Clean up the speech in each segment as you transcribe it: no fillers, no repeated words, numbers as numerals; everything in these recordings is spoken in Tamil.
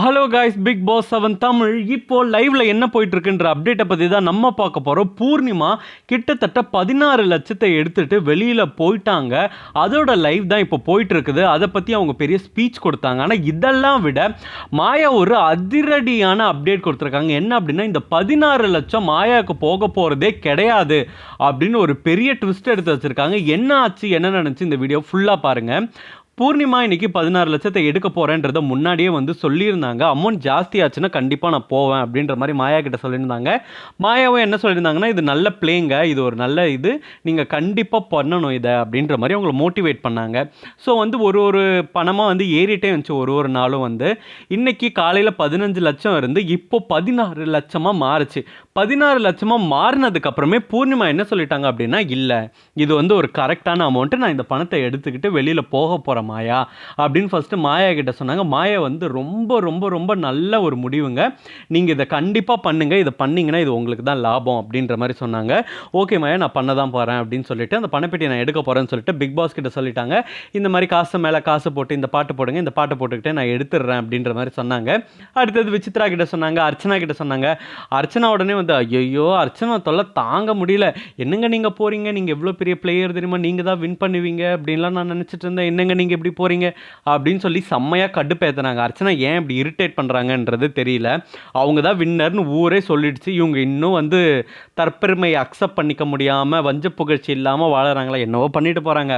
Hello guys, Big Boss 7 Tamil இப்போ லைவ்ல என்ன போயிட்டு இருக்குன்ற அப்டேட்டை பற்றி தான் நம்ம பார்க்க போகிறோம். பூர்ணிமா கிட்டத்தட்ட 16 லட்சத்தை எடுத்துட்டு வெளியில் போயிட்டாங்க. அதோட லைவ் தான் இப்போ போயிட்டு இருக்குது. அதை பற்றி அவங்க பெரிய ஸ்பீச் கொடுத்தாங்க. ஆனால் இதெல்லாம் விட மாயா ஒரு அதிரடியான அப்டேட் கொடுத்துருக்காங்க. என்ன அப்படின்னா, இந்த 16 லட்சம் மாயாவுக்கு போக போகிறதே கிடையாது அப்படின்னு ஒரு பெரிய ட்விஸ்ட் எடுத்து வச்சுருக்காங்க. என்ன ஆச்சு, என்ன நடந்துச்சு, இந்த வீடியோ ஃபுல்லாக பாருங்கள். பூர்ணிமா இன்னைக்கு 16 லட்சத்தை எடுக்க போகிறேன்றதை முன்னாடியே வந்து சொல்லியிருந்தாங்க. அமௌண்ட் ஜாஸ்தி ஆச்சுன்னா கண்டிப்பாக நான் போவேன் அப்படின்ற மாதிரி மாயா கிட்ட சொல்லியிருந்தாங்க. மாயாவும் என்ன சொல்லியிருந்தாங்கன்னா, இது நல்ல பிளேங்க, இது ஒரு நல்ல இது, நீங்கள் கண்டிப்பாக பண்ணணும் இதை அப்படின்ற மாதிரி அவங்கள மோட்டிவேட் பண்ணாங்க. ஸோ வந்து ஒரு ஒரு பணமாக வந்து ஏறிட்டே இருந்துச்சு. ஒரு ஒரு நாளும் வந்து இன்னைக்கு காலையில் 15 லட்சம் இருந்து இப்போ 16 லட்சமாக மாறுச்சு. 16 லட்சமாக மாறினதுக்கு அப்புறமே பூர்ணிமா என்ன சொல்லிட்டாங்க அப்படின்னா, இல்லை இது வந்து ஒரு கரெக்டான அமௌண்ட்டு, நான் இந்த பணத்தை எடுத்துக்கிட்டு வெளியில் போக போகிறேன் மாயா அப்படின்னு ஃபஸ்ட்டு மாயா கிட்ட சொன்னாங்க. மாயா வந்து ரொம்ப ரொம்ப ரொம்ப நல்ல ஒரு முடிவுங்க, நீங்கள் இதை கண்டிப்பாக பண்ணுங்க, இதை பண்ணிங்கன்னா இது உங்களுக்கு தான் லாபம் அப்படின்ற மாதிரி சொன்னாங்க. ஓகே மாயா, நான் பண்ண தான் போகிறேன் அப்படின்னு சொல்லிட்டு அந்த பணப்பெட்டியை நான் எடுக்க போகிறேன்னு சொல்லிட்டு பிக் பாஸ் கிட்ட சொல்லிட்டாங்க. இந்த மாதிரி காசு மேலே காசு போட்டு இந்த பாட்டு போடுங்க, இந்த பாட்டு போட்டுக்கிட்டே நான் எடுத்துடுறேன் அப்படின்ற மாதிரி சொன்னாங்க. அடுத்தது விசித்ரா கிட்ட சொன்னாங்க, அர்ச்சனா கிட்ட சொன்னாங்க. அர்ச்சனா உடனே வந்து, ஐயோ அர்ச்சனா தொல்லை தாங்க முடியல, என்னங்க நீங்கள் போகிறீங்க, நீங்கள் எவ்வளோ பெரிய பிளேயர் தெரியுமா, நீங்கள் தான் வின் பண்ணுவீங்க அப்படின்லாம் நான் நினச்சிட்டு இருந்தேன், என்னங்க நீங்கள் எப்படி போகிறீங்க அப்படின்னு சொல்லி செம்மையாக கடுப்பேற்றினாங்க. அர்ச்சனா ஏன் இப்படி இரிட்டேட் பண்ணுறாங்கன்றது தெரியல. அவங்க தான் வின்னர்னு ஊரே சொல்லிடுச்சு. இவங்க இன்னும் வந்து தற்பெருமையை அக்செப்ட் பண்ணிக்க முடியாமல் வஞ்ச புகழ்ச்சி இல்லாமல் வாழறாங்களா, என்னவோ பண்ணிட்டு போகிறாங்க.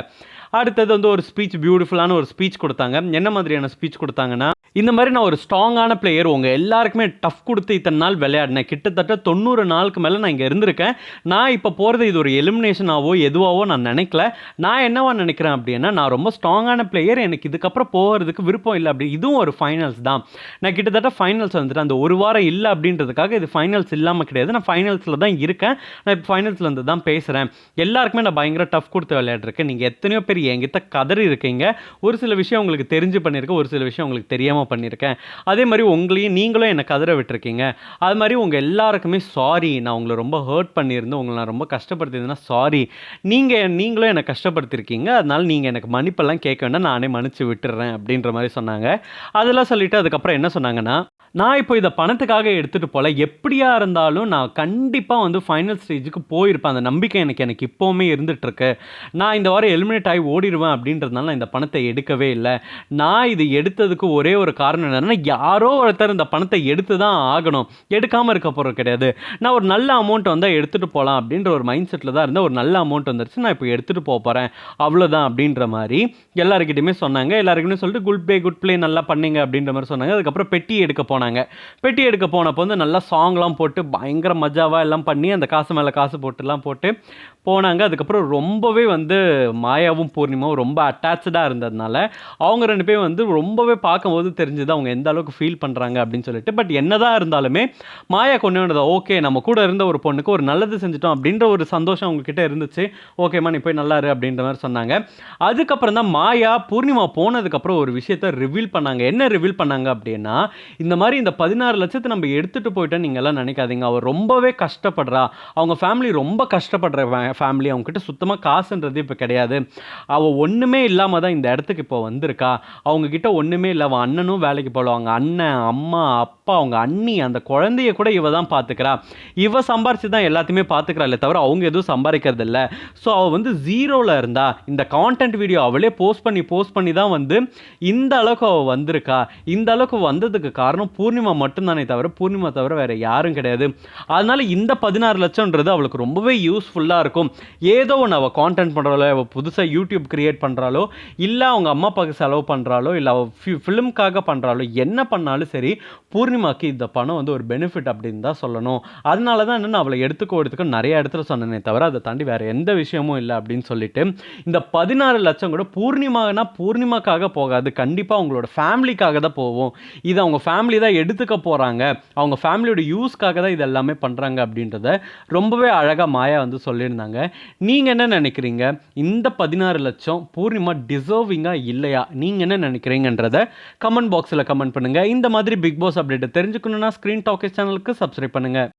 அடுத்தது வந்து ஒரு ஸ்பீச், பியூட்டிஃபுல்லான ஒரு ஸ்பீச் கொடுத்தாங்க. என்ன மாதிரியான ஸ்பீச் கொடுத்தாங்கன்னா, இந்த மாதிரி நான் ஒரு ஸ்ட்ராங்கான பிளேயர், உங்கள் எல்லாருக்குமே டஃப் கொடுத்து இத்தனை நாள் விளையாடினேன், கிட்டத்தட்ட 90 நாளுக்கு மேலே நான் இங்கே இருந்திருக்கேன். நான் இப்போ போகிறது இது ஒரு எலிமினேஷனாவோ எதுவாவோ நான் நினைக்கல. நான் என்னவா நினைக்கிறேன் அப்படின்னா, நான் ரொம்ப ஸ்ட்ராங்கான பிளேயர், எனக்கு இதுக்கப்புறம் போகிறதுக்கு விருப்பம் இல்லை அப்படி. இதுவும் ஒரு ஃபைனல்ஸ் தான், நான் கிட்டத்தட்ட ஃபைனல்ஸ் வந்துட்டு அந்த ஒரு வாரம் இல்லை அப்படின்றதுக்காக இது ஃபைனல்ஸ் இல்லாமல் கிடையாது, நான் ஃபைனல்ஸில் தான் இருக்கேன். நான் இப்போ ஃபைனல்ஸில் வந்து தான் பேசுகிறேன். எல்லாருக்குமே நான் பயங்கர டஃப் கொடுத்து விளையாடுறேன். நீங்கள் எத்தனையோ பேர் என்கிட்ட கதறி இருக்கீங்க. ஒரு சில விஷயம் உங்களுக்கு தெரிஞ்சு பண்ணியிருக்கேன், ஒரு சில விஷயம் உங்களுக்கு தெரியாமல் பண்ணியிருக்கேன். அதே மாதிரி உங்களையும் நீங்களும் என்னை கதற விட்டுருக்கீங்க. அது மாதிரி உங்கள் எல்லாருக்குமே சாரி, நான் உங்களை ரொம்ப ஹர்ட் பண்ணியிருந்தேன், உங்களை நான் ரொம்ப கஷ்டப்படுத்தியிருந்தேன்னா சாரி. நீங்களும் என்னை கஷ்டப்படுத்திருக்கீங்க, அதனால நீங்கள் எனக்கு மன்னிப்பெல்லாம் கேட்க வேண்டாம், நானே மன்னிச்சு விட்டுறேன் அப்படின்ற மாதிரி சொன்னாங்க. அதெல்லாம் சொல்லிவிட்டு அதுக்கப்புறம் என்ன சொன்னாங்கன்னா, நான் இப்போ இதை பணத்துக்காக எடுத்துகிட்டு போகல, எப்படியா இருந்தாலும் நான் கண்டிப்பாக வந்து ஃபைனல் ஸ்டேஜுக்கு போயிருப்பேன், அந்த நம்பிக்கை எனக்கு இப்போவுமே இருந்துகிட்ருக்கு. நான் இந்த வாரம் எலிமினேட் ஆகி ஓடிடுவேன் அப்படின்றதுனால நான் இந்த பணத்தை எடுக்கவே இல்லை. நான் இது எடுத்ததுக்கு ஒரே ஒரு காரணம் என்னென்னா, யாரோ ஒருத்தர் இந்த பணத்தை எடுத்து தான் ஆகணும், எடுக்காமல் இருக்க போகிறது கிடையாது. நான் ஒரு நல்ல அமௌண்ட் வந்தால் எடுத்துகிட்டு போகலாம் அப்படின்ற ஒரு மைண்ட் செட்டில் தான் இருந்தேன். ஒரு நல்ல அமௌண்ட் வந்துருச்சு, நான் இப்போ எடுத்துகிட்டு போகிறேன், அவ்வளோதான் அப்படின்ற மாதிரி எல்லாருக்கிட்டையுமே சொன்னாங்க. எல்லாருக்குமே சொல்லிட்டு குட் ப்ளே நல்லா பண்ணீங்க அப்படின்ற மாதிரி சொன்னாங்க. அதுக்கப்புறம் பெட்டி எடுக்க போனாங்க. பெட்டி எடுக்க போனப்போ வந்து நல்லா சாங்லாம் போட்டு பயங்கர மஜாவாக எல்லாம் பண்ணி அந்த காசு மேலே காசு போட்டுலாம் போட்டு போனாங்க. அதுக்கப்புறம் ரொம்பவே வந்து மாயாவும் பூர்ணிமாவும் ரொம்ப அட்டாச்சாக இருந்ததுனால அவங்க ரெண்டு பேரும் வந்து ரொம்பவே பார்க்கும்போது தெரிஞ்சது அவங்க எந்த அளவுக்கு ஃபீல் பண்ணுறாங்க அப்படின்னு சொல்லிட்டு. பட் என்னதான் இருந்தாலுமே மாயா கொண்டு வந்தது ஓகே, நம்ம கூட இருந்த ஒரு பொண்ணுக்கு ஒரு நல்லது செஞ்சுட்டோம் அப்படின்ற ஒரு சந்தோஷம் அவங்கக்கிட்ட இருந்துச்சு. ஓகேம்மா நீ போய் நல்லாரு அப்படின்ற மாதிரி சொன்னாங்க. அதுக்கப்புறம் தான் மாயா பூர்ணிமா போனதுக்கப்புறம் ஒரு விஷயத்தை ரிவீல் பண்ணாங்க. என்ன ரிவீல் பண்ணாங்க அப்படின்னா, இந்த மாதிரி இந்த 16 லட்சத்தை நம்ம எடுத்துகிட்டு போயிட்டோம் நீங்கள் எல்லாம் நினைக்காதீங்க, அவள் ரொம்பவே கஷ்டப்படுறா, அவங்க ஃபேமிலி ரொம்ப கஷ்டப்படுற ஃபேமிலி, அவங்ககிட்ட சுத்தமாக காசுன்றது இப்போ கிடையாது, அவள் ஒன்றுமே இல்லாமல் தான் இந்த இடத்துக்கு இப்போ வந்திருக்கா, அவங்கக்கிட்ட ஒன்றுமே இல்லை, அவள் அண்ணனும் வேலைக்கு போகல, அவங்க அண்ணன் அம்மா அப்பா அவங்க அண்ணி அந்த குழந்தைய கூட இவ தான் பார்த்துக்கிறா, இவ சம்பாரிச்சு தான் எல்லாத்தையுமே பார்த்துக்கிறா இல்லை தவிர அவங்க எதுவும் சம்பாதிக்கிறது இல்லை. ஸோ அவள் வந்து ஜீரோவில் இருந்தா, இந்த கான்டென்ட் வீடியோ அவளே போஸ்ட் பண்ணி தான் வந்து இந்த அளவுக்கு அவள் வந்திருக்கா. இந்த அளவுக்கு வந்ததுக்கு காரணம் பூர்ணிமா மட்டும்தானே தவிர பூர்ணிமா தவிர வேறு யாரும் கிடையாது. அதனால் இந்த 16 லட்சம்ன்றது அவளுக்கு ரொம்பவே யூஸ்ஃபுல்லாக இருக்கும். ஏதோ ஒன்று அவள் கான்டென்ட் பண்ணுறாளோ, அவள் புதுசாக யூடியூப் கிரியேட் பண்ணுறாளோ, இல்லை அவங்க அம்மா அப்பாவுக்கு செலவு பண்ணுறாளோ, இல்லை அவள் ஃபிலிம்காக பண்ணுறாளோ, என்ன பண்ணாலும் சரி பூர்ணிமாக்கு இந்த பணம் வந்து ஒரு பெனிஃபிட் அப்படின்னு தான் சொல்லணும். அதனால தான் என்னென்னு அவளை எடுத்துக்கோ நிறைய இடத்துல சொன்னேனே தவிர அதை தாண்டி வேறு எந்த விஷயமும் இல்லை அப்படின்னு சொல்லிட்டு, இந்த 16 லட்சம் கூட பூர்ணிமாக்காக போகாது, கண்டிப்பாக அவங்களோட ஃபேமிலிக்காக தான் போவோம். இது அவங்க ஃபேமிலி தான் எடுத்துக்க போகிறாங்க, அவங்க ஃபேமிலியோட யூஸ்க்காக தான் இது எல்லாமே பண்ணுறாங்க அப்படின்றத ரொம்பவே அழகாக மாயா வந்து சொல்லியிருந்தாங்க. நீங்கள் என்ன நினைக்கிறீங்க, இந்த 16 லட்சம் பூர்ணிமா டிசர்விங்காக இல்லையா, நீங்கள் என்ன நினைக்கிறீங்கன்றத கமெண்ட் பாக்ஸில் கமெண்ட் பண்ணுங்கள். இந்த மாதிரி பிக் பாஸ் அப்டேட்டை தெரிஞ்சுக்கணுன்னா ஸ்க்ரீன் டாக்கர்ஸ் சேனலுக்கு சப்ஸ்கிரைப் பண்ணுங்கள்.